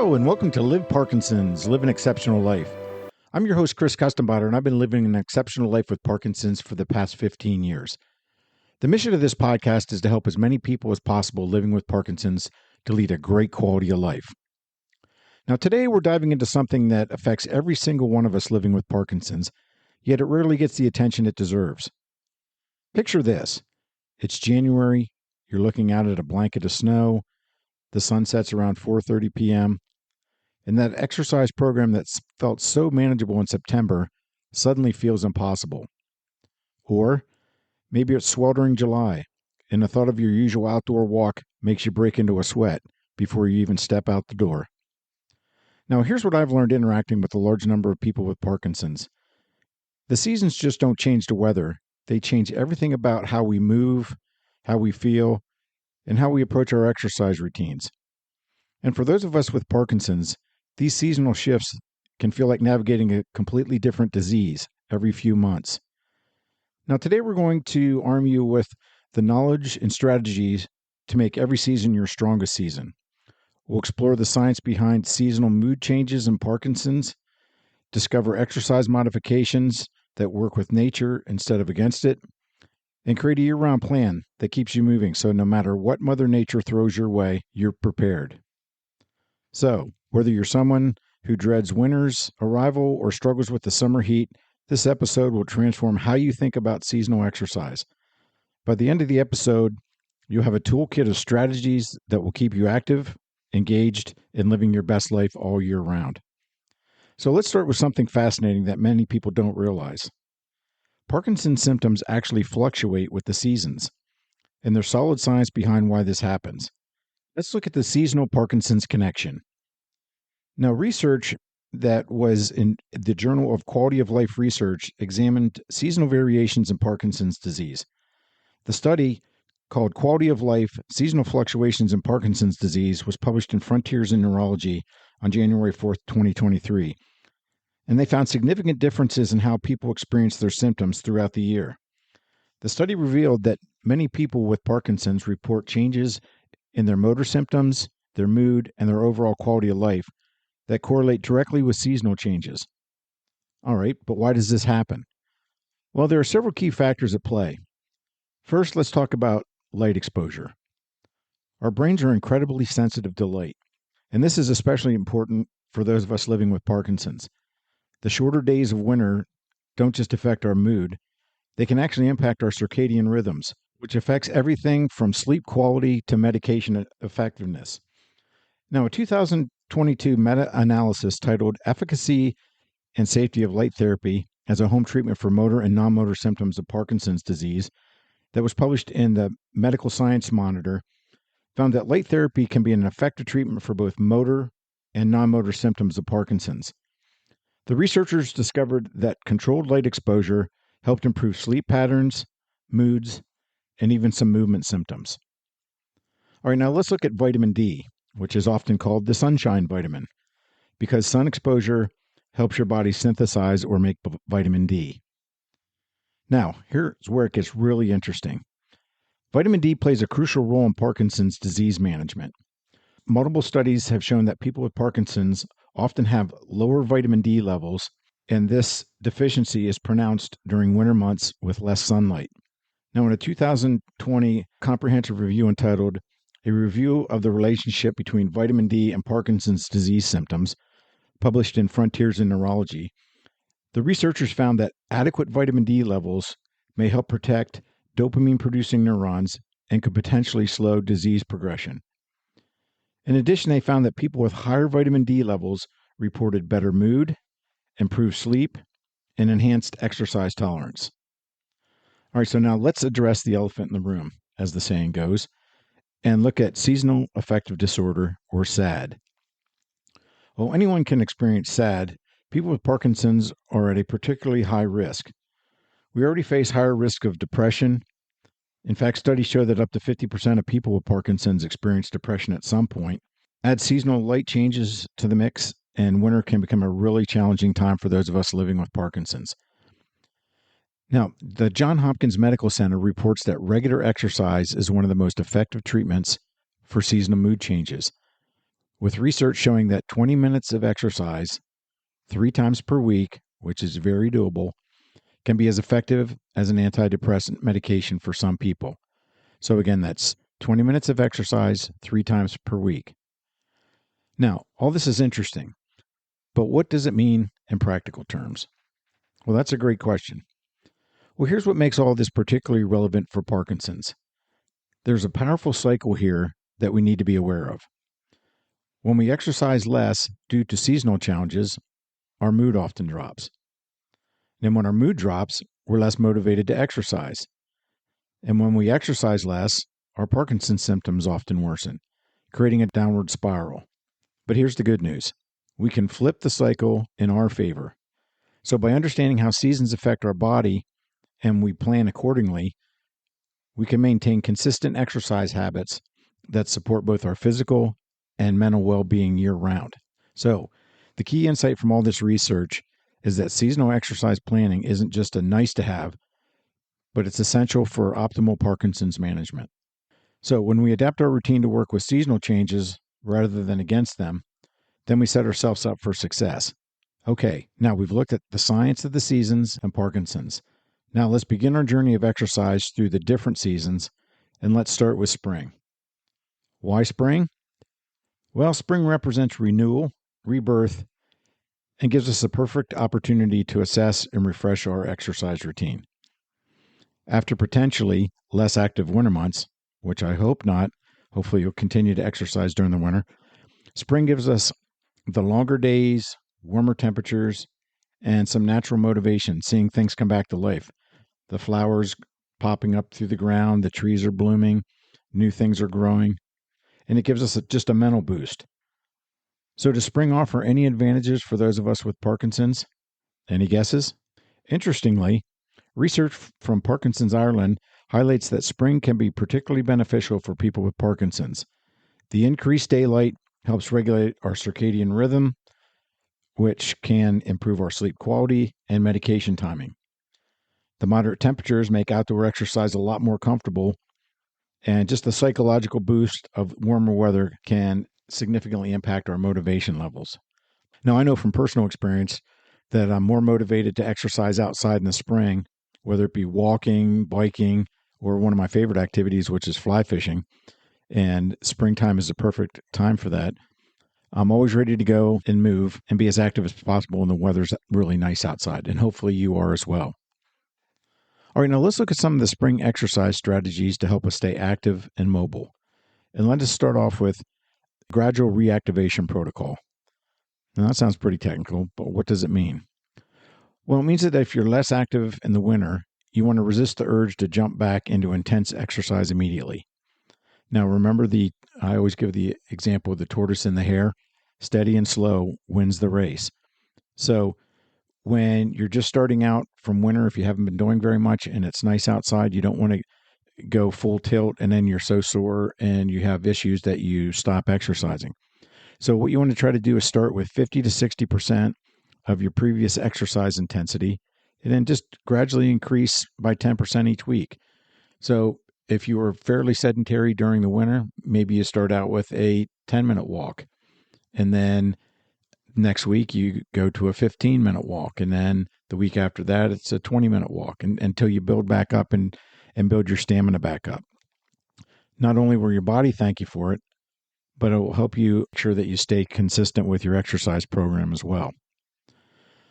Hello and welcome to Live Parkinson's, Live an Exceptional Life. I'm your host, Chris Custenbotter, and I've been living an exceptional life with Parkinson's for the past 15 years. The mission of this podcast is to help as many people as possible living with Parkinson's to lead a great quality of life. Now, today we're diving into something that affects every single one of us living with Parkinson's, yet it rarely gets the attention it deserves. Picture this. It's January, you're looking out at a blanket of snow, the sun sets around 4:30 p.m., and that exercise program that felt so manageable in September suddenly feels impossible. Or maybe it's sweltering July, and the thought of your usual outdoor walk makes you break into a sweat before you even step out the door. Now, here's what I've learned interacting with a large number of people with Parkinson's. The seasons just don't change the weather. They change everything about how we move, how we feel, and how we approach our exercise routines. And for those of us with Parkinson's, these seasonal shifts can feel like navigating a completely different disease every few months. Now, today we're going to arm you with the knowledge and strategies to make every season your strongest season. We'll explore the science behind seasonal mood changes in Parkinson's, discover exercise modifications that work with nature instead of against it, and create a year-round plan that keeps you moving so no matter what Mother Nature throws your way, you're prepared. So, whether you're someone who dreads winter's arrival or struggles with the summer heat, this episode will transform how you think about seasonal exercise. By the end of the episode, you'll have a toolkit of strategies that will keep you active, engaged, and living your best life all year round. So let's start with something fascinating that many people don't realize. Parkinson's symptoms actually fluctuate with the seasons, and there's solid science behind why this happens. Let's look at the seasonal Parkinson's connection. Now, research that was in the Journal of Quality of Life Research examined seasonal variations in Parkinson's disease. The study, called Quality of Life, Seasonal Fluctuations in Parkinson's Disease, was published in Frontiers in Neurology on January 4th, 2023. And they found significant differences in how people experience their symptoms throughout the year. The study revealed that many people with Parkinson's report changes in their motor symptoms, their mood, and their overall quality of life that correlate directly with seasonal changes. All right, but why does this happen? Well, there are several key factors at play. First, let's talk about light exposure. Our brains are incredibly sensitive to light, and this is especially important for those of us living with Parkinson's. The shorter days of winter don't just affect our mood, they can actually impact our circadian rhythms, which affects everything from sleep quality to medication effectiveness. Now, a 2022 meta-analysis titled Efficacy and Safety of Light Therapy as a Home Treatment for Motor and Non-Motor Symptoms of Parkinson's Disease that was published in the Medical Science Monitor found that light therapy can be an effective treatment for both motor and non-motor symptoms of Parkinson's. The researchers discovered that controlled light exposure helped improve sleep patterns, moods, and even some movement symptoms. All right, now let's look at vitamin D, which is often called the sunshine vitamin, because sun exposure helps your body synthesize or make vitamin D. Now, here's where it gets really interesting. Vitamin D plays a crucial role in Parkinson's disease management. Multiple studies have shown that people with Parkinson's often have lower vitamin D levels, and this deficiency is pronounced during winter months with less sunlight. Now, in a 2020 comprehensive review entitled A Review of the Relationship Between Vitamin D and Parkinson's Disease Symptoms, published in Frontiers in Neurology, the researchers found that adequate vitamin D levels may help protect dopamine-producing neurons and could potentially slow disease progression. In addition, they found that people with higher vitamin D levels reported better mood, improved sleep, and enhanced exercise tolerance. All right, so now let's address the elephant in the room, as the saying goes, and look at seasonal affective disorder, or SAD. While anyone can experience SAD, people with Parkinson's are at a particularly high risk. We already face higher risk of depression. In fact, studies show that up to 50% of people with Parkinson's experience depression at some point. Add seasonal light changes to the mix, and winter can become a really challenging time for those of us living with Parkinson's. Now, the Johns Hopkins Medical Center reports that regular exercise is one of the most effective treatments for seasonal mood changes. with research showing that 20 minutes of exercise 3 times per week, which is very doable, can be as effective as an antidepressant medication for some people. So again, that's 20 minutes of exercise 3 times per week. Now, all this is interesting, but what does it mean in practical terms? Well, that's a great question. Well, here's what makes all this particularly relevant for Parkinson's. There's a powerful cycle here that we need to be aware of. When we exercise less due to seasonal challenges, our mood often drops. And when our mood drops, we're less motivated to exercise. And when we exercise less, our Parkinson's symptoms often worsen, creating a downward spiral. But here's the good news. We can flip the cycle in our favor. So by understanding how seasons affect our body and we plan accordingly, we can maintain consistent exercise habits that support both our physical and mental well-being year-round. So the key insight from all this research is that seasonal exercise planning isn't just a nice to have, but it's essential for optimal Parkinson's management. So when we adapt our routine to work with seasonal changes rather than against them, then we set ourselves up for success. Okay, now we've looked at the science of the seasons and Parkinson's. Now let's begin our journey of exercise through the different seasons, and let's start with spring. Why spring? Well, spring represents renewal, rebirth, and gives us a perfect opportunity to assess and refresh our exercise routine. After potentially less active winter months, which I hope not, hopefully you'll continue to exercise during the winter, spring gives us the longer days, warmer temperatures, and some natural motivation, seeing things come back to life. The flowers popping up through the ground, the trees are blooming, new things are growing, and it gives us just a mental boost. So does spring offer any advantages for those of us with Parkinson's? Any guesses? Interestingly, research from Parkinson's Ireland highlights that spring can be particularly beneficial for people with Parkinson's. The increased daylight helps regulate our circadian rhythm, which can improve our sleep quality and medication timing. The moderate temperatures make outdoor exercise a lot more comfortable, and just the psychological boost of warmer weather can significantly impact our motivation levels. Now, I know from personal experience that I'm more motivated to exercise outside in the spring, whether it be walking, biking, or one of my favorite activities, which is fly fishing. And springtime is a perfect time for that. I'm always ready to go and move and be as active as possible when the weather's really nice outside, and hopefully you are as well. All right, now let's look at some of the spring exercise strategies to help us stay active and mobile. And let us start off with gradual reactivation protocol. Now that sounds pretty technical, but what does it mean? Well, it means that if you're less active in the winter, you want to resist the urge to jump back into intense exercise immediately. Now, remember I always give the example of the tortoise and the hare. Steady and slow wins the race. So when you're just starting out from winter, if you haven't been doing very much and it's nice outside, you don't want to go full tilt and then you're so sore and you have issues that you stop exercising. So what you want to try to do is start with 50 to 60% of your previous exercise intensity and then just gradually increase by 10% each week. So if you were fairly sedentary during the winter, maybe you start out with a 10-minute walk, and then next week you go to a 15-minute walk, and then the week after that it's a 20-minute walk, and until you build back up and build your stamina back up. Not only will your body thank you for it, but it will help you make sure that you stay consistent with your exercise program as well.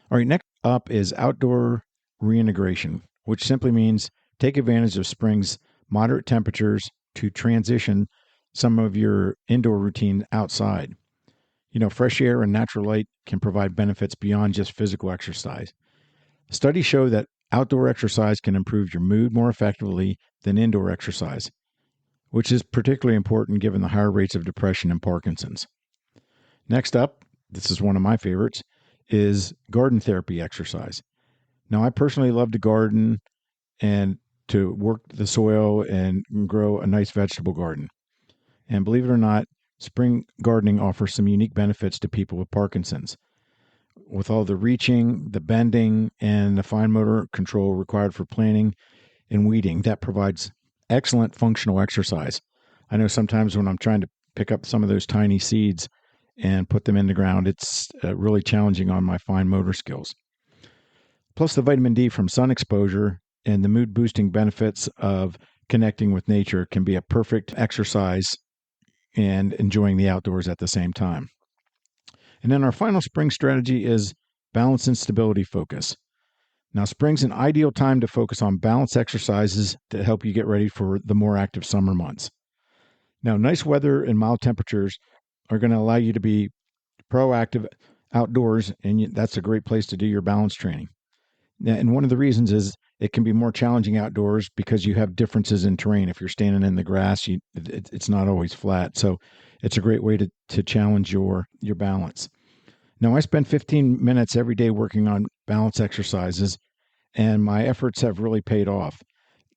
All right, next up is outdoor reintegration, which simply means take advantage of spring's moderate temperatures to transition some of your indoor routine outside. Fresh air and natural light can provide benefits beyond just physical exercise. Studies show that outdoor exercise can improve your mood more effectively than indoor exercise, which is particularly important given the higher rates of depression and Parkinson's. Next up, this is one of my favorites, is garden therapy exercise. Now, I personally love to garden and to work the soil and grow a nice vegetable garden. And believe it or not, spring gardening offers some unique benefits to people with Parkinson's. With all the reaching, the bending, and the fine motor control required for planting and weeding, that provides excellent functional exercise. I know sometimes when I'm trying to pick up some of those tiny seeds, and put them in the ground. It's really challenging on my fine motor skills. Plus, the vitamin D from sun exposure and the mood boosting benefits of connecting with nature can be a perfect exercise and enjoying the outdoors at the same time. And then our final spring strategy is balance and stability focus. Now, spring's an ideal time to focus on balance exercises to help you get ready for the more active summer months. Now, nice weather and mild temperatures are going to allow you to be proactive outdoors, and that's a great place to do your balance training. And one of the reasons is it can be more challenging outdoors because you have differences in terrain. If you're standing in the grass, it's not always flat. So it's a great way to challenge your balance. Now, I spend 15 minutes every day working on balance exercises, and my efforts have really paid off.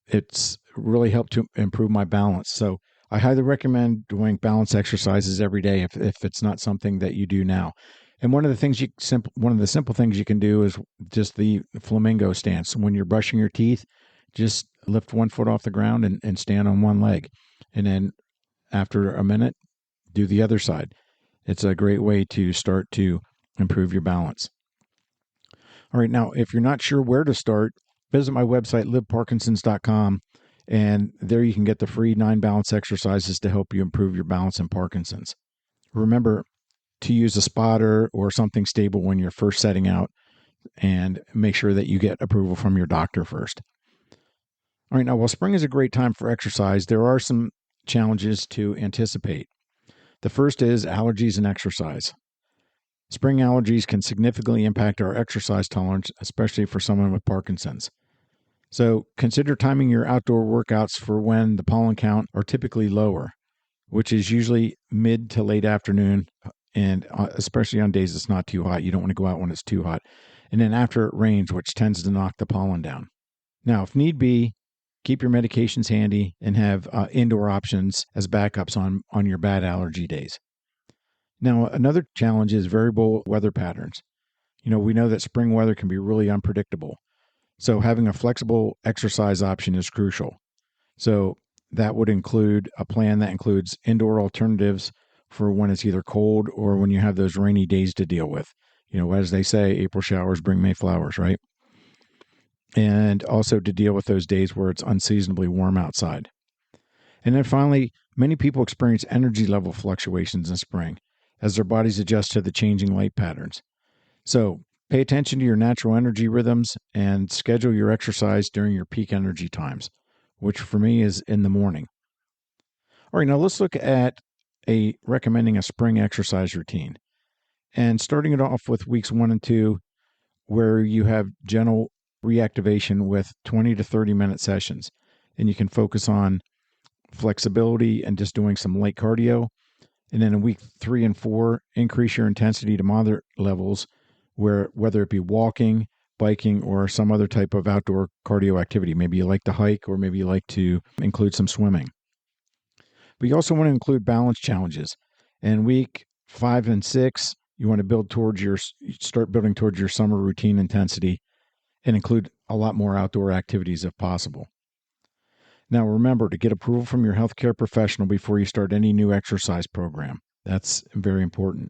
It's really helped to improve my balance. So I highly recommend doing balance exercises every day if it's not something that you do now. And one of the simple things you can do is just the flamingo stance. When you're brushing your teeth, just lift one foot off the ground and stand on one leg. And then after a minute, do the other side. It's a great way to start to improve your balance. All right, now, if you're not sure where to start, visit my website, liveparkinsons.com, and there you can get the free 9 balance exercises to help you improve your balance in Parkinson's. Remember to use a spotter or something stable when you're first setting out, and make sure that you get approval from your doctor first. All right, now, while spring is a great time for exercise, there are some challenges to anticipate. The first is allergies and exercise. Spring allergies can significantly impact our exercise tolerance, especially for someone with Parkinson's. So consider timing your outdoor workouts for when the pollen count are typically lower, which is usually mid to late afternoon, and especially on days it's not too hot. You don't want to go out when it's too hot. And then after it rains, which tends to knock the pollen down. Now, if need be, keep your medications handy and have indoor options as backups on your bad allergy days. Now, another challenge is variable weather patterns. We know that spring weather can be really unpredictable. So having a flexible exercise option is crucial. So that would include a plan that includes indoor alternatives for when it's either cold or when you have those rainy days to deal with. As they say, April showers bring May flowers, right? And also to deal with those days where it's unseasonably warm outside. And then finally, many people experience energy level fluctuations in spring as their bodies adjust to the changing light patterns. So pay attention to your natural energy rhythms and schedule your exercise during your peak energy times, which for me is in the morning. All right, now let's look at recommending a spring exercise routine. And starting it off with weeks 1 and 2, where you have gentle reactivation with 20 to 30-minute sessions. And you can focus on flexibility and just doing some light cardio. And then in week 3 and 4, increase your intensity to moderate levels, whether it be walking, biking, or some other type of outdoor cardio activity. Maybe you like to hike, or maybe you like to include some swimming. But you also want to include balance challenges. And week 5 and 6, you want to start building towards your summer routine intensity and include a lot more outdoor activities if possible. Now, remember to get approval from your healthcare professional before you start any new exercise program. That's very important.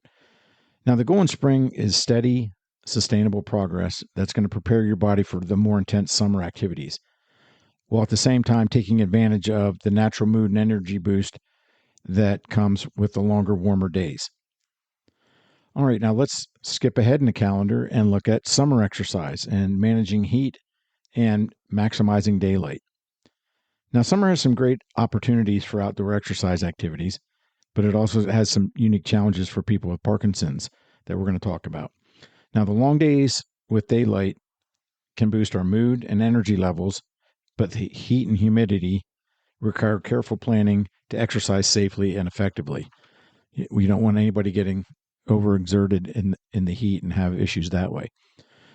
Now, the goal in spring is steady, sustainable progress that's going to prepare your body for the more intense summer activities, while at the same time taking advantage of the natural mood and energy boost that comes with the longer, warmer days. All right, now let's skip ahead in the calendar and look at summer exercise and managing heat and maximizing daylight. Now, summer has some great opportunities for outdoor exercise activities, but it also has some unique challenges for people with Parkinson's that we're going to talk about. Now, the long days with daylight can boost our mood and energy levels, but the heat and humidity require careful planning to exercise safely and effectively. We don't want anybody getting overexerted in the heat and have issues that way.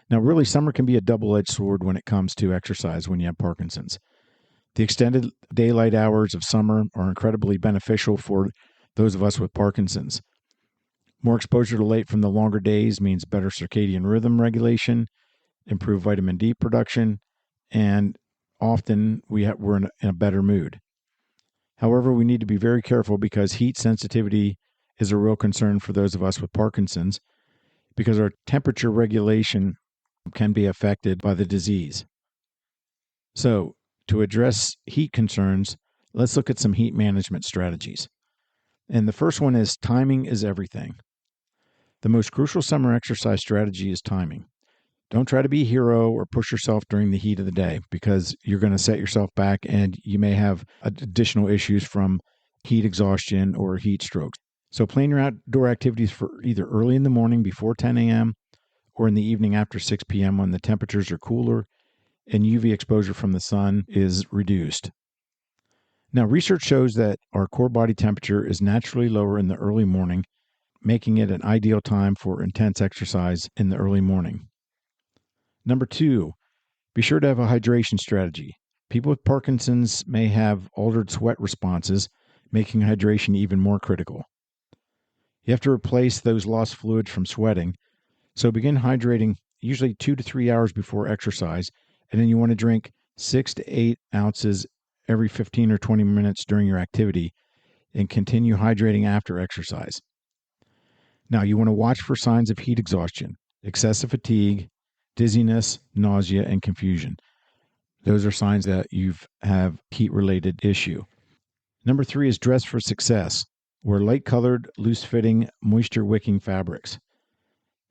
Now, really, summer can be a double-edged sword when it comes to exercise when you have Parkinson's. The extended daylight hours of summer are incredibly beneficial for those of us with Parkinson's. More exposure to light from the longer days means better circadian rhythm regulation, improved vitamin D production, and often we're in a better mood. However, we need to be very careful because heat sensitivity is a real concern for those of us with Parkinson's because our temperature regulation can be affected by the disease. So, to address heat concerns, let's look at some heat management strategies. And the first one is timing is everything. The most crucial summer exercise strategy is timing. Don't try to be a hero or push yourself during the heat of the day because you're going to set yourself back and you may have additional issues from heat exhaustion or heat strokes. So plan your outdoor activities for either early in the morning before 10 a.m. or in the evening after 6 p.m. when the temperatures are cooler and UV exposure from the sun is reduced. Now, research shows that our core body temperature is naturally lower in the early morning, making it an ideal time for intense exercise in the early morning. Number 2, be sure to have a hydration strategy. People with Parkinson's may have altered sweat responses, making hydration even more critical. You have to replace those lost fluids from sweating, so begin hydrating usually 2 to 3 hours before exercise, and then you want to drink 6 to 8 ounces every 15 or 20 minutes during your activity, and continue hydrating after exercise. Now, you want to watch for signs of heat exhaustion, excessive fatigue, dizziness, nausea, and confusion. Those are signs that you have heat-related issue. Number 3 is dress for success. Wear light-colored, loose-fitting, moisture-wicking fabrics.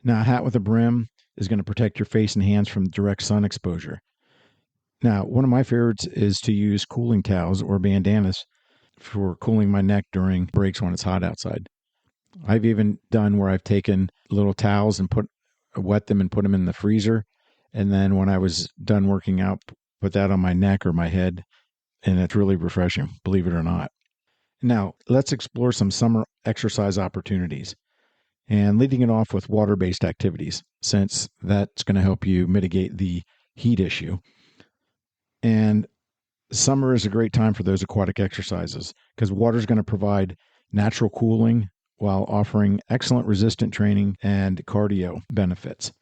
Now, a hat with a brim is going to protect your face and hands from direct sun exposure. Now, one of my favorites is to use cooling towels or bandanas for cooling my neck during breaks when it's hot outside. I've even done where I've taken little towels and wet them and put them in the freezer. And then when I was done working out, put that on my neck or my head. And it's really refreshing, believe it or not. Now, let's explore some summer exercise opportunities. And leading it off with water-based activities, since that's going to help you mitigate the heat issue. And summer is a great time for those aquatic exercises because water is going to provide natural cooling while offering excellent resistant training and cardio benefits.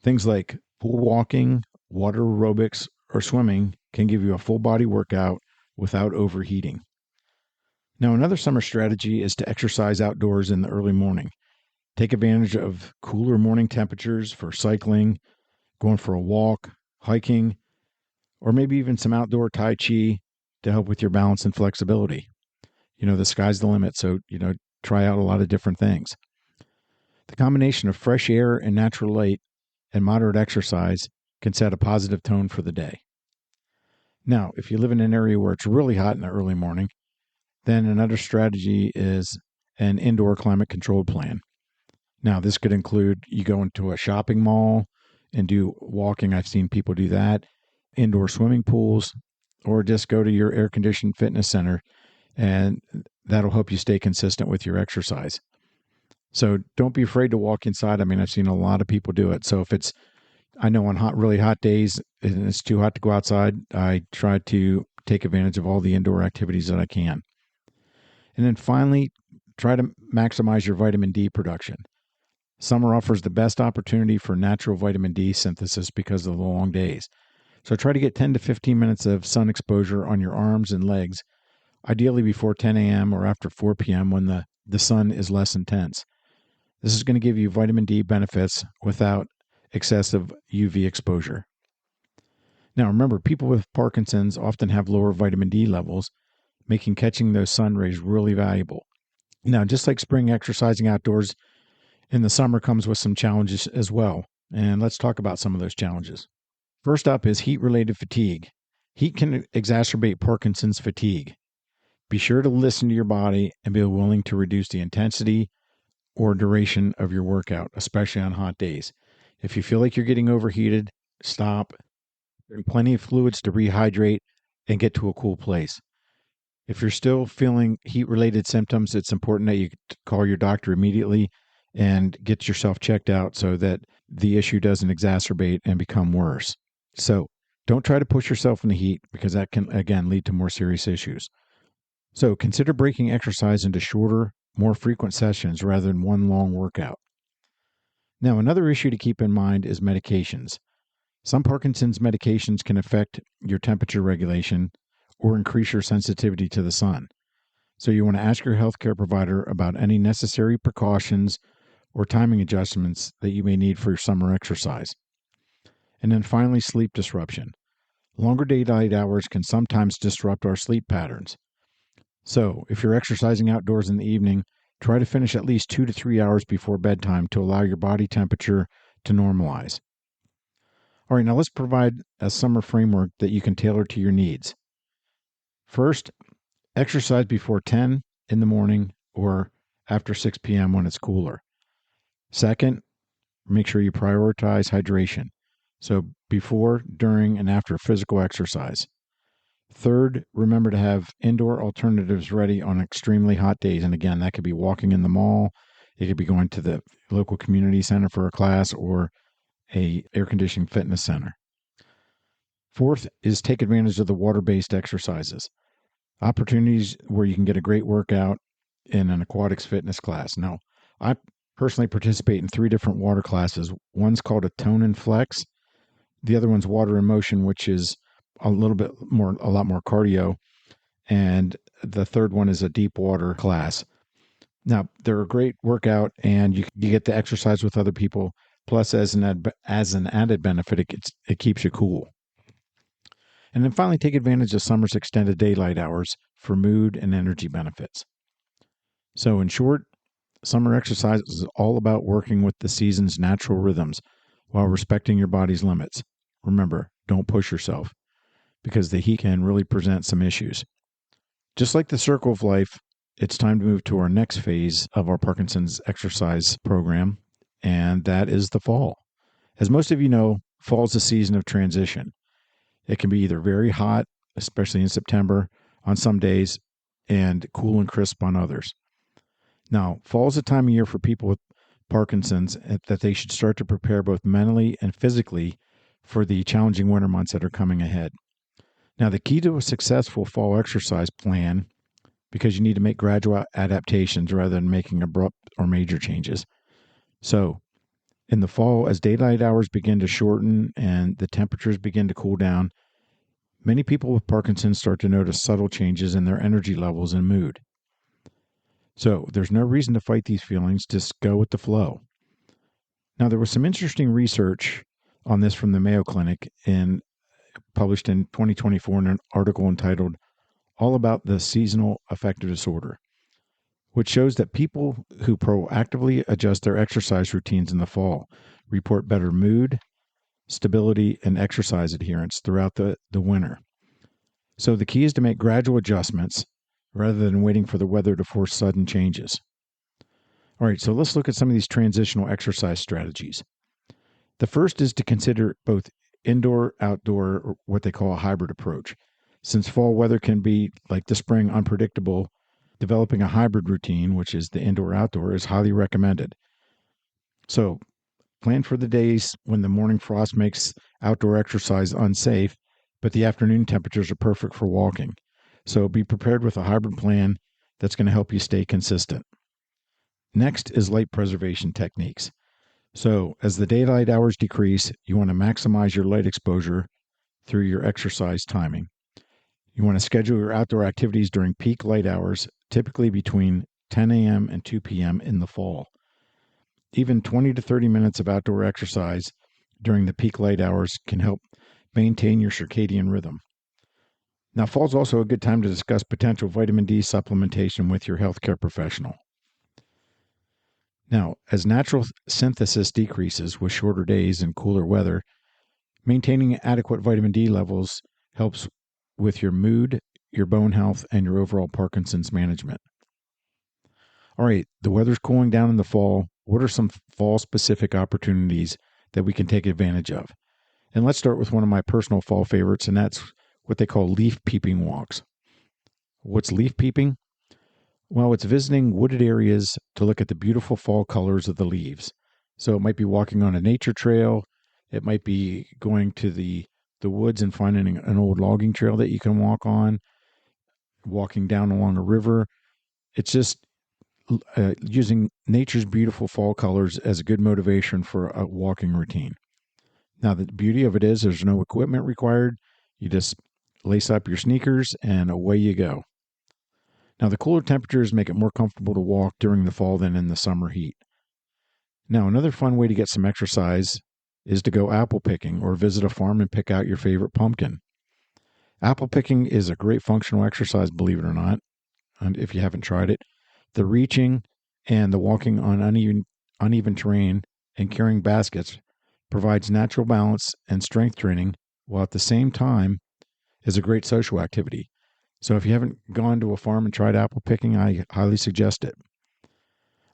Things like pool walking, water aerobics, or swimming can give you a full body workout without overheating. Now, another summer strategy is to exercise outdoors in the early morning. Take advantage of cooler morning temperatures for cycling, going for a walk, hiking, or maybe even some outdoor Tai Chi to help with your balance and flexibility. The sky's the limit, so, try out a lot of different things. The combination of fresh air and natural light and moderate exercise can set a positive tone for the day. Now, if you live in an area where it's really hot in the early morning, then another strategy is an indoor climate controlled plan. Now, this could include you go into a shopping mall and do walking. I've seen people do that, indoor swimming pools, or just go to your air-conditioned fitness center, and that'll help you stay consistent with your exercise. So don't be afraid to walk inside. I mean, I've seen a lot of people do it. So I know on really hot days, and it's too hot to go outside, I try to take advantage of all the indoor activities that I can. And then finally, try to maximize your vitamin D production. Summer offers the best opportunity for natural vitamin D synthesis because of the long days. So try to get 10 to 15 minutes of sun exposure on your arms and legs, ideally before 10 a.m. or after 4 p.m. when the sun is less intense. This is going to give you vitamin D benefits without excessive UV exposure. Now remember, people with Parkinson's often have lower vitamin D levels, making catching those sun rays really valuable. Now, just like spring, exercising outdoors in the summer comes with some challenges as well. And let's talk about some of those challenges. First up is heat-related fatigue. Heat can exacerbate Parkinson's fatigue. Be sure to listen to your body and be willing to reduce the intensity or duration of your workout, especially on hot days. If you feel like you're getting overheated, stop. Drink plenty of fluids to rehydrate and get to a cool place. If you're still feeling heat-related symptoms, it's important that you call your doctor immediately and get yourself checked out so that the issue doesn't exacerbate and become worse. So don't try to push yourself in the heat because that can, again, lead to more serious issues. So consider breaking exercise into shorter, more frequent sessions rather than one long workout. Now, another issue to keep in mind is medications. Some Parkinson's medications can affect your temperature regulation or increase your sensitivity to the sun. So you want to ask your healthcare provider about any necessary precautions or timing adjustments that you may need for your summer exercise. And then finally, sleep disruption. Longer daylight hours can sometimes disrupt our sleep patterns. So if you're exercising outdoors in the evening, try to finish at least 2 to 3 hours before bedtime to allow your body temperature to normalize. All right, now let's provide a summer framework that you can tailor to your needs. First, exercise before 10 in the morning or after 6 p.m. when it's cooler. Second, make sure you prioritize hydration. So before, during, and after physical exercise. Third, remember to have indoor alternatives ready on extremely hot days. And again, that could be walking in the mall. It could be going to the local community center for a class or a air conditioning fitness center. Fourth is take advantage of the water-based exercises. Opportunities where you can get a great workout in an aquatics fitness class. Now, I personally participate in 3 different water classes. One's called a tone and flex. The other one's water in motion, which is a lot more cardio. And the third one is a deep water class. Now, they're a great workout and you get to exercise with other people. Plus, as an added benefit, it keeps you cool. And then finally, take advantage of summer's extended daylight hours for mood and energy benefits. So in short, summer exercise is all about working with the season's natural rhythms while respecting your body's limits. Remember, don't push yourself because the heat can really present some issues. Just like the circle of life, it's time to move to our next phase of our Parkinson's exercise program, and that is the fall. As most of you know, fall is a season of transition. It can be either very hot, especially in September on some days, and cool and crisp on others. Now, fall is a time of year for people with Parkinson's that they should start to prepare both mentally and physically for the challenging winter months that are coming ahead. Now, the key to a successful fall exercise plan, because you need to make gradual adaptations rather than making abrupt or major changes. So, in the fall, as daylight hours begin to shorten and the temperatures begin to cool down, many people with Parkinson's start to notice subtle changes in their energy levels and mood. So there's no reason to fight these feelings, just go with the flow. Now, there was some interesting research on this from the Mayo Clinic published in 2024 in an article entitled All About the Seasonal Affective Disorder, which shows that people who proactively adjust their exercise routines in the fall report better mood, stability, and exercise adherence throughout the winter. So the key is to make gradual adjustments rather than waiting for the weather to force sudden changes. All right, so let's look at some of these transitional exercise strategies. The first is to consider both indoor, outdoor, or what they call a hybrid approach. Since fall weather can be, like the spring, unpredictable, developing a hybrid routine, which is the indoor-outdoor, is highly recommended. So plan for the days when the morning frost makes outdoor exercise unsafe, but the afternoon temperatures are perfect for walking. So be prepared with a hybrid plan that's going to help you stay consistent. Next is light preservation techniques. So as the daylight hours decrease, you want to maximize your light exposure through your exercise timing. You want to schedule your outdoor activities during peak light hours, typically between 10 a.m. and 2 p.m. in the fall. Even 20 to 30 minutes of outdoor exercise during the peak light hours can help maintain your circadian rhythm. Now, fall is also a good time to discuss potential vitamin D supplementation with your healthcare professional. Now, as natural synthesis decreases with shorter days and cooler weather, maintaining adequate vitamin D levels helps with your mood, your bone health, and your overall Parkinson's management. All right, the weather's cooling down in the fall. What are some fall-specific opportunities that we can take advantage of? And let's start with one of my personal fall favorites, and that's what they call leaf peeping walks. What's leaf peeping? Well, it's visiting wooded areas to look at the beautiful fall colors of the leaves. So it might be walking on a nature trail. It might be going to the woods and finding an old logging trail that you can walk on, walking down along a river. It's just using nature's beautiful fall colors as a good motivation for a walking routine. Now, the beauty of it is there's no equipment required. You just lace up your sneakers and away you go. Now, the cooler temperatures make it more comfortable to walk during the fall than in the summer heat. Now, another fun way to get some exercise is to go apple picking or visit a farm and pick out your favorite pumpkin. Apple picking is a great functional exercise, believe it or not, and if you haven't tried it. The reaching and the walking on uneven terrain and carrying baskets provides natural balance and strength training, while at the same time is a great social activity. So if you haven't gone to a farm and tried apple picking, I highly suggest it.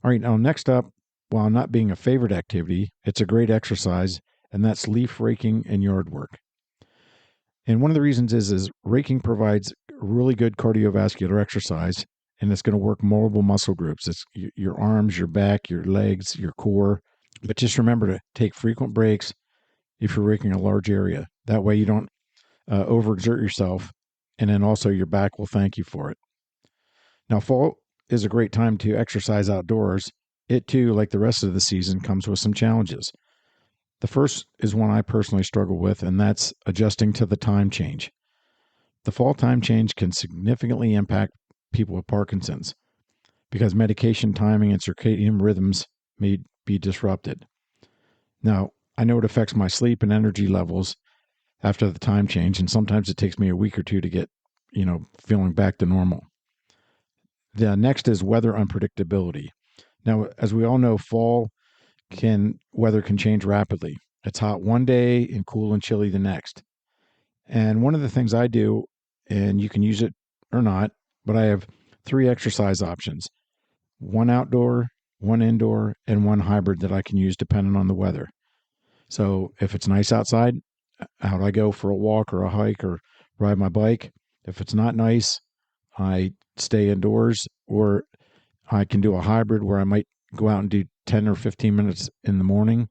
All right, now next up, while not being a favorite activity, it's a great exercise, and that's leaf raking and yard work. And one of the reasons is raking provides really good cardiovascular exercise, and it's going to work multiple muscle groups. It's your arms, your back, your legs, your core. But just remember to take frequent breaks if you're raking a large area. That way you don't overexert yourself, and then also your back will thank you for it. Now, fall is a great time to exercise outdoors. It too, like the rest of the season, comes with some challenges. The first is one I personally struggle with, and that's adjusting to the time change. The fall time change can significantly impact people with Parkinson's because medication timing and circadian rhythms may be disrupted. Now, I know it affects my sleep and energy levels after the time change, and sometimes it takes me a week or two to get, feeling back to normal. The next is weather unpredictability. Now, as we all know, weather can change rapidly. It's hot one day and cool and chilly the next. And one of the things I do, and you can use it or not, but I have 3 exercise options: one outdoor, one indoor, and one hybrid that I can use depending on the weather. So if it's nice outside, out I go for a walk or a hike or ride my bike. If it's not nice, I stay indoors, or I can do a hybrid where I might go out and do 10 or 15 minutes in the morning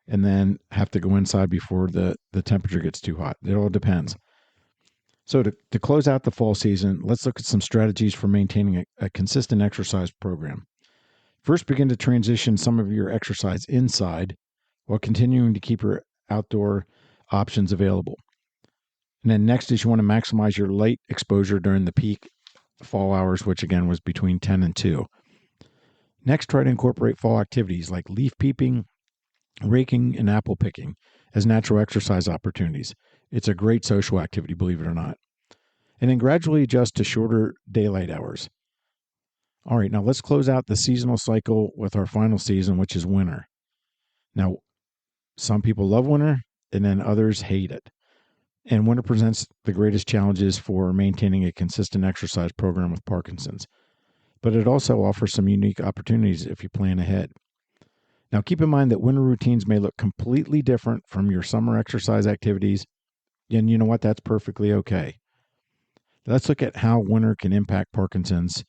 and then have to go inside before the temperature gets too hot. It all depends. So to close out the fall season, let's look at some strategies for maintaining a consistent exercise program. First, begin to transition some of your exercise inside while continuing to keep your outdoor options available. And then next is you want to maximize your light exposure during the peak fall hours, which again was between 10 and 2. Next, try to incorporate fall activities like leaf peeping, raking, and apple picking as natural exercise opportunities. It's a great social activity, believe it or not. And then gradually adjust to shorter daylight hours. All right, now let's close out the seasonal cycle with our final season, which is winter. Now, some people love winter, and then others hate it. And winter presents the greatest challenges for maintaining a consistent exercise program with Parkinson's. But it also offers some unique opportunities if you plan ahead. Now, keep in mind that winter routines may look completely different from your summer exercise activities, and you know what? That's perfectly okay. Let's look at how winter can impact Parkinson's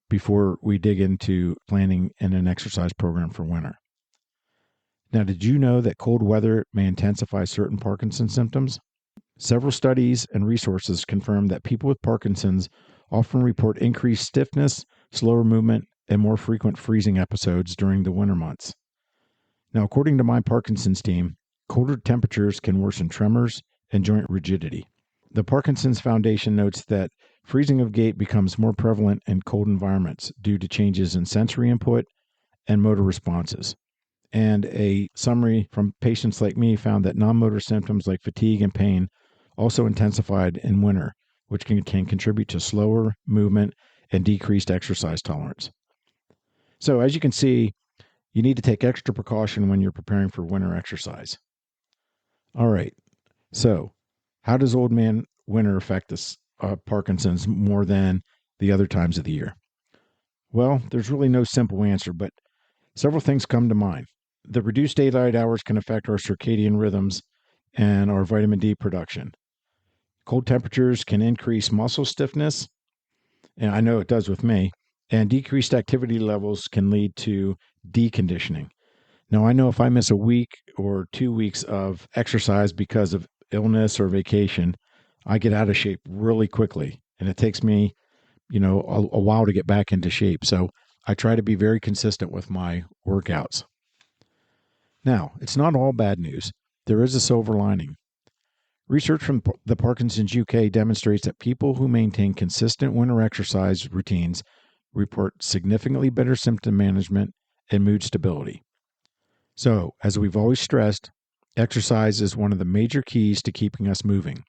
before we dig into planning and an exercise program for winter. Now, did you know that cold weather may intensify certain Parkinson's symptoms? Several studies and resources confirm that people with Parkinson's often report increased stiffness, slower movement, and more frequent freezing episodes during the winter months. Now, according to my Parkinson's team, colder temperatures can worsen tremors and joint rigidity. The Parkinson's Foundation notes that freezing of gait becomes more prevalent in cold environments due to changes in sensory input and motor responses. And a summary from patients like me found that non-motor symptoms like fatigue and pain also intensified in winter, which can contribute to slower movement and decreased exercise tolerance. So as you can see, you need to take extra precaution when you're preparing for winter exercise. All right. So how does old man winter affect this Parkinson's more than the other times of the year? Well, there's really no simple answer, but several things come to mind. The reduced daylight hours can affect our circadian rhythms and our vitamin D production. Cold temperatures can increase muscle stiffness, and I know it does with me, and decreased activity levels can lead to deconditioning. Now, I know if I miss a week or 2 weeks of exercise because of illness or vacation, I get out of shape really quickly, and it takes me, a while to get back into shape. So I try to be very consistent with my workouts. Now, it's not all bad news. There is a silver lining. Research from the Parkinson's UK demonstrates that people who maintain consistent winter exercise routines report significantly better symptom management and mood stability. So, as we've always stressed, exercise is one of the major keys to keeping us moving.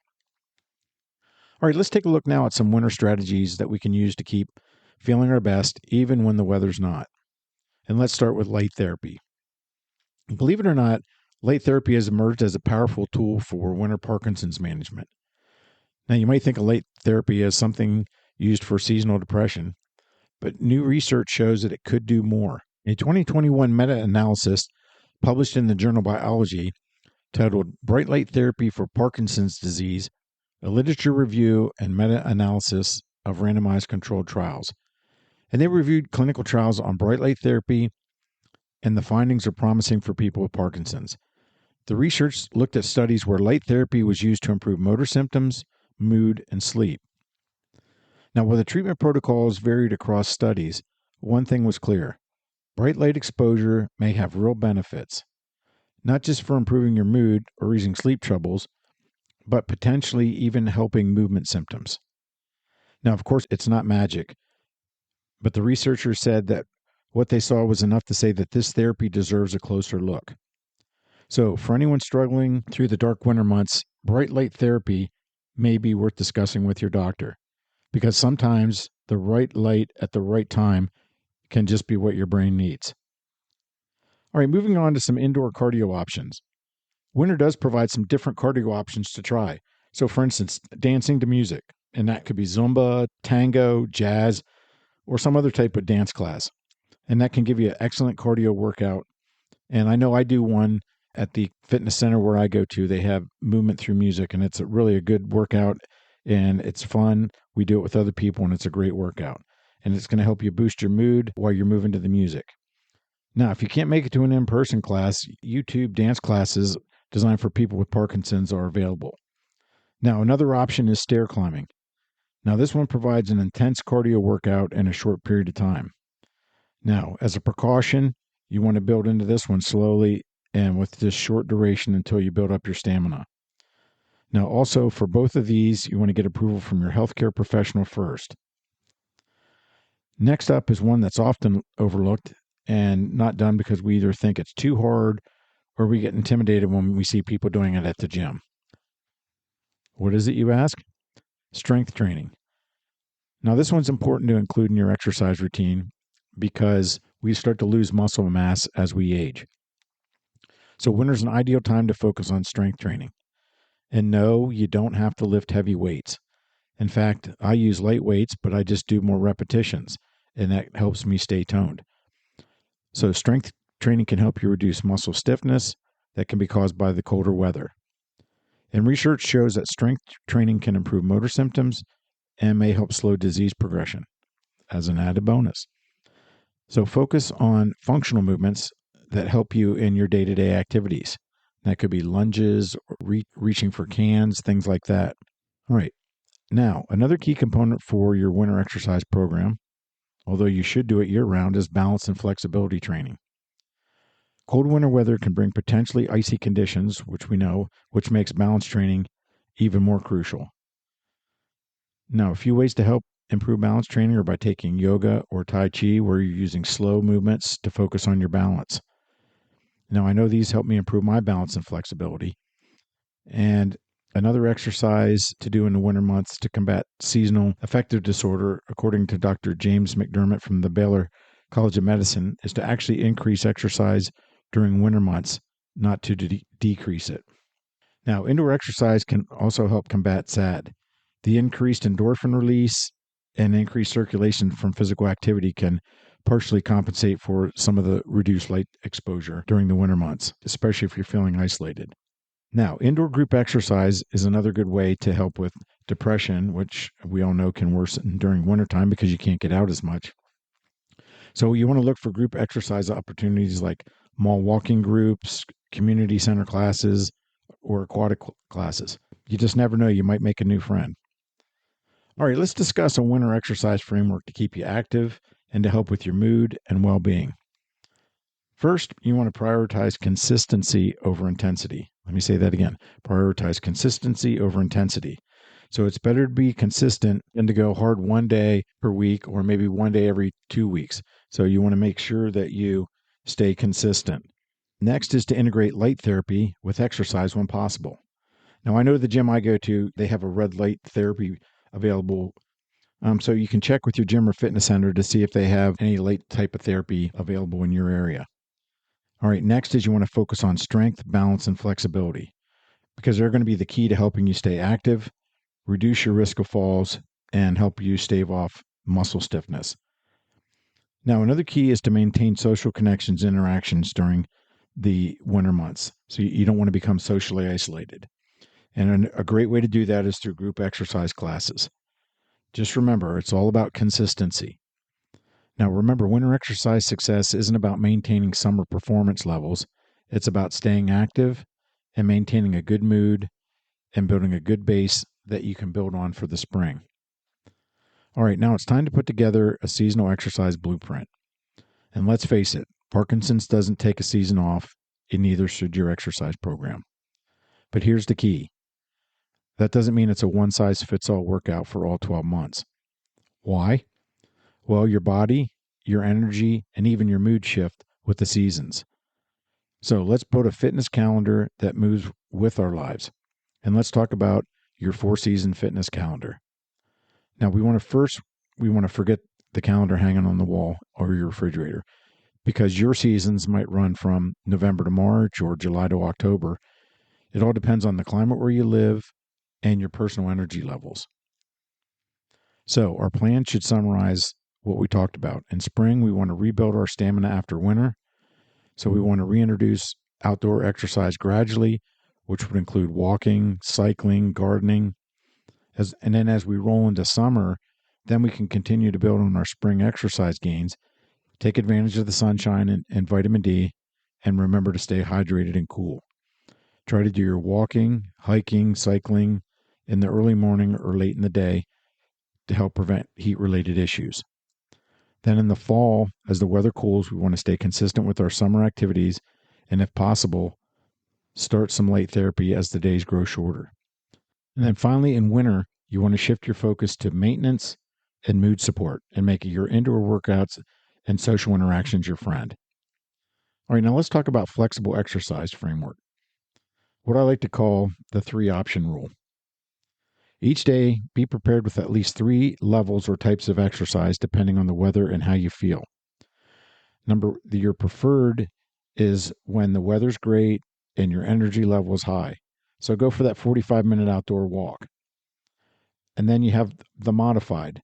All right, let's take a look now at some winter strategies that we can use to keep feeling our best even when the weather's not. And let's start with light therapy. Believe it or not, light therapy has emerged as a powerful tool for winter Parkinson's management. Now, you might think of light therapy as something used for seasonal depression, but new research shows that it could do more. A 2021 meta-analysis published in the journal Biology titled Bright Light Therapy for Parkinson's Disease, a literature review and meta-analysis of randomized controlled trials. And they reviewed clinical trials on bright light therapy, and the findings are promising for people with Parkinson's. The research looked at studies where light therapy was used to improve motor symptoms, mood, and sleep. Now, while the treatment protocols varied across studies, one thing was clear. Bright light exposure may have real benefits, not just for improving your mood or easing sleep troubles, but potentially even helping movement symptoms. Now, of course, it's not magic, but the researchers said that what they saw was enough to say that this therapy deserves a closer look. So, for anyone struggling through the dark winter months, bright light therapy may be worth discussing with your doctor, because sometimes the right light at the right time can just be what your brain needs. All right, moving on to some indoor cardio options. Winter does provide some different cardio options to try. So, for instance, dancing to music, and that could be Zumba, tango, jazz, or some other type of dance class. And that can give you an excellent cardio workout. And I know I do one at the fitness center where I go to. They have movement through music, and it's really a good workout, and it's fun. We do it with other people, and it's a great workout. And it's going to help you boost your mood while you're moving to the music. Now, if you can't make it to an in-person class, YouTube dance classes designed for people with Parkinson's are available. Now, another option is stair climbing. Now, this one provides an intense cardio workout in a short period of time. Now, as a precaution, you want to build into this one slowly and with this short duration until you build up your stamina. Now, also for both of these, you want to get approval from your healthcare professional first. Next up is one that's often overlooked and not done because we either think it's too hard or we get intimidated when we see people doing it at the gym. What is it, you ask? Strength training. Now, this one's important to include in your exercise routine because we start to lose muscle mass as we age. So winter's an ideal time to focus on strength training. And no, you don't have to lift heavy weights. In fact, I use light weights, but I just do more repetitions, and that helps me stay toned. So strength training can help you reduce muscle stiffness that can be caused by the colder weather. And research shows that strength training can improve motor symptoms and may help slow disease progression as an added bonus. So focus on functional movements that help you in your day-to-day activities. That could be lunges, reaching for cans, things like that. All right. Now, another key component for your winter exercise program, although you should do it year-round, is balance and flexibility training. Cold winter weather can bring potentially icy conditions, which we know, which makes balance training even more crucial. Now, a few ways to help improve balance training are by taking yoga or Tai Chi, where you're using slow movements to focus on your balance. Now, I know these help me improve my balance and flexibility. And another exercise to do in the winter months to combat seasonal affective disorder, according to Dr. James McDermott from the Baylor College of Medicine, is to actually increase exercise during winter months, not to decrease it. Now, indoor exercise can also help combat SAD. The increased endorphin release and increased circulation from physical activity can partially compensate for some of the reduced light exposure during the winter months, especially if you're feeling isolated. Now, indoor group exercise is another good way to help with depression, which we all know can worsen during wintertime because you can't get out as much. So you want to look for group exercise opportunities like mall walking groups, community center classes, or aquatic classes. You just never know, you might make a new friend. All right, let's discuss a winter exercise framework to keep you active and to help with your mood and well-being. First, you want to prioritize consistency over intensity. Let me say that again. Prioritize consistency over intensity. So it's better to be consistent than to go hard one day per week or maybe one day every 2 weeks. So you want to make sure that you stay consistent. Next is to integrate light therapy with exercise when possible. Now, I know the gym I go to, they have a red light therapy available. So you can check with your gym or fitness center to see if they have any light type of therapy available in your area. All right, next is you want to focus on strength, balance, and flexibility because they're going to be the key to helping you stay active, reduce your risk of falls, and help you stave off muscle stiffness. Now, another key is to maintain social connections, interactions during the winter months. So you don't want to become socially isolated. And a great way to do that is through group exercise classes. Just remember, it's all about consistency. Now, remember, winter exercise success isn't about maintaining summer performance levels. It's about staying active and maintaining a good mood and building a good base that you can build on for the spring. All right, now it's time to put together a seasonal exercise blueprint. And let's face it, Parkinson's doesn't take a season off, and neither should your exercise program. But here's the key. That doesn't mean it's a one-size-fits-all workout for all 12 months. Why? Well, your body, your energy, and even your mood shift with the seasons. So let's build a fitness calendar that moves with our lives. And let's talk about your 4-season fitness calendar. Now, we want to forget the calendar hanging on the wall or your refrigerator because your seasons might run from November to March or July to October. It all depends on the climate where you live and your personal energy levels. So our plan should summarize what we talked about. In spring, we want to rebuild our stamina after winter. So we want to reintroduce outdoor exercise gradually, which would include walking, cycling, gardening. And then as we roll into summer, then we can continue to build on our spring exercise gains, take advantage of the sunshine and vitamin D, and remember to stay hydrated and cool. Try to do your walking, hiking, cycling in the early morning or late in the day to help prevent heat-related issues. Then in the fall, as the weather cools, we want to stay consistent with our summer activities and, if possible, start some light therapy as the days grow shorter. And then finally, in winter, you want to shift your focus to maintenance and mood support and make your indoor workouts and social interactions your friend. All right, now let's talk about flexible exercise framework, what I like to call the 3-option rule. Each day, be prepared with at least 3 levels or types of exercise depending on the weather and how you feel. Your preferred is when the weather's great and your energy level is high. So go for that 45-minute outdoor walk. And then you have the modified.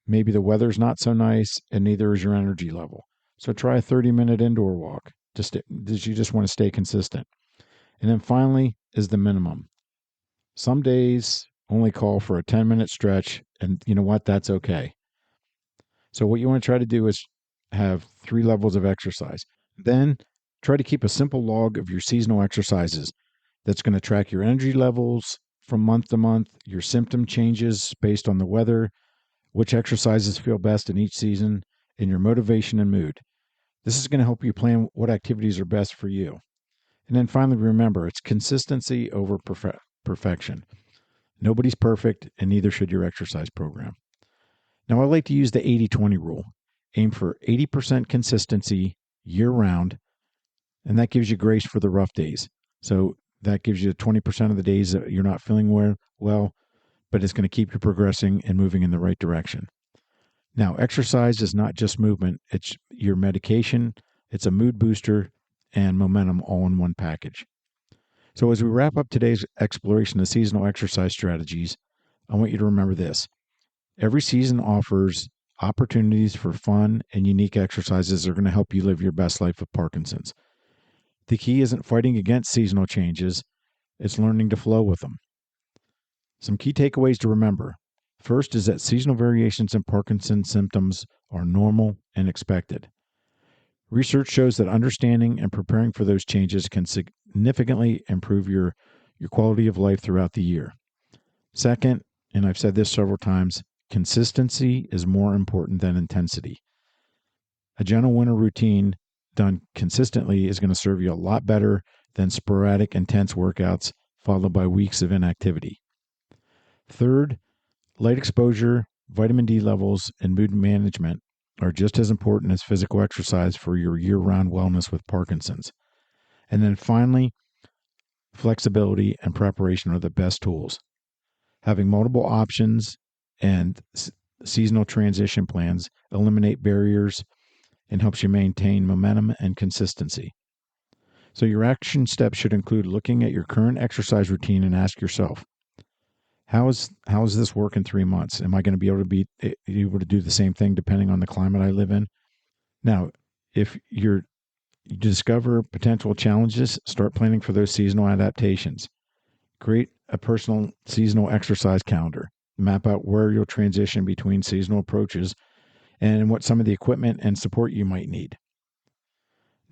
Maybe the weather's not so nice and neither is your energy level. So try a 30-minute indoor walk. You just want to stay consistent. And then finally is the minimum. Some days only call for a 10-minute stretch, and you know what? That's okay. So what you want to try to do is have 3 levels of exercise. Then try to keep a simple log of your seasonal exercises that's going to track your energy levels from month to month, your symptom changes based on the weather, which exercises feel best in each season, and your motivation and mood. This is going to help you plan what activities are best for you. And then finally, remember, it's consistency over perfection. Nobody's perfect, and neither should your exercise program. Now, I like to use the 80-20 rule. Aim for 80% consistency year-round, and that gives you grace for the rough days. So that gives you 20% of the days that you're not feeling well, but it's going to keep you progressing and moving in the right direction. Now, exercise is not just movement. It's your medication, it's a mood booster, and momentum all in one package. So as we wrap up today's exploration of seasonal exercise strategies, I want you to remember this. Every season offers opportunities for fun and unique exercises that are going to help you live your best life with Parkinson's. The key isn't fighting against seasonal changes, it's learning to flow with them. Some key takeaways to remember. First is that seasonal variations in Parkinson's symptoms are normal and expected. Research shows that understanding and preparing for those changes can significantly improve your quality of life throughout the year. Second, and I've said this several times, consistency is more important than intensity. A gentle winter routine done consistently is going to serve you a lot better then sporadic, intense workouts followed by weeks of inactivity. Third, light exposure, vitamin D levels, and mood management are just as important as physical exercise for your year-round wellness with Parkinson's. And then finally, flexibility and preparation are the best tools. Having multiple options and seasonal transition plans eliminate barriers and helps you maintain momentum and consistency. So your action steps should include looking at your current exercise routine and ask yourself, how is this work in 3 months? Am I going to be able to do the same thing depending on the climate I live in? Now, if you discover potential challenges, start planning for those seasonal adaptations. Create a personal seasonal exercise calendar. Map out where you'll transition between seasonal approaches and what some of the equipment and support you might need.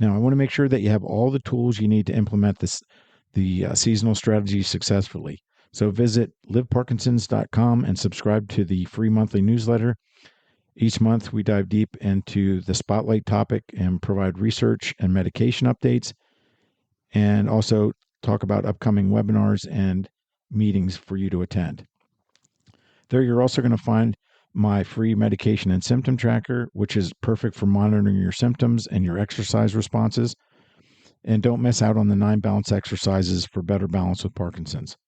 Now, I want to make sure that you have all the tools you need to implement the seasonal strategy successfully. So visit liveparkinsons.com and subscribe to the free monthly newsletter. Each month, we dive deep into the spotlight topic and provide research and medication updates, and also talk about upcoming webinars and meetings for you to attend. There, you're also going to find my free medication and symptom tracker, which is perfect for monitoring your symptoms and your exercise responses. And don't miss out on the 9 balance exercises for better balance with Parkinson's.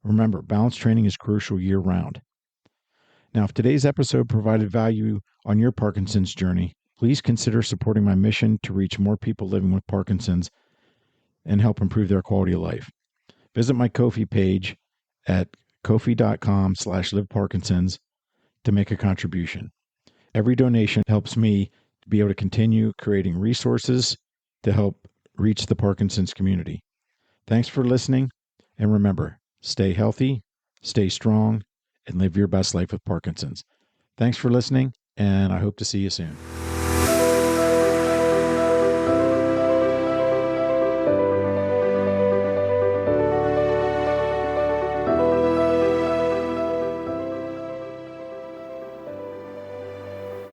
Remember, balance training is crucial year-round. Now, if today's episode provided value on your Parkinson's journey, please consider supporting my mission to reach more people living with Parkinson's and help improve their quality of life. Visit my Ko-fi page at kofi.com/liveparkinsons to make a contribution. Every donation helps me to be able to continue creating resources to help reach the Parkinson's community. Thanks for listening, and remember, stay healthy, stay strong, and live your best life with Parkinson's. Thanks for listening, and I hope to see you soon.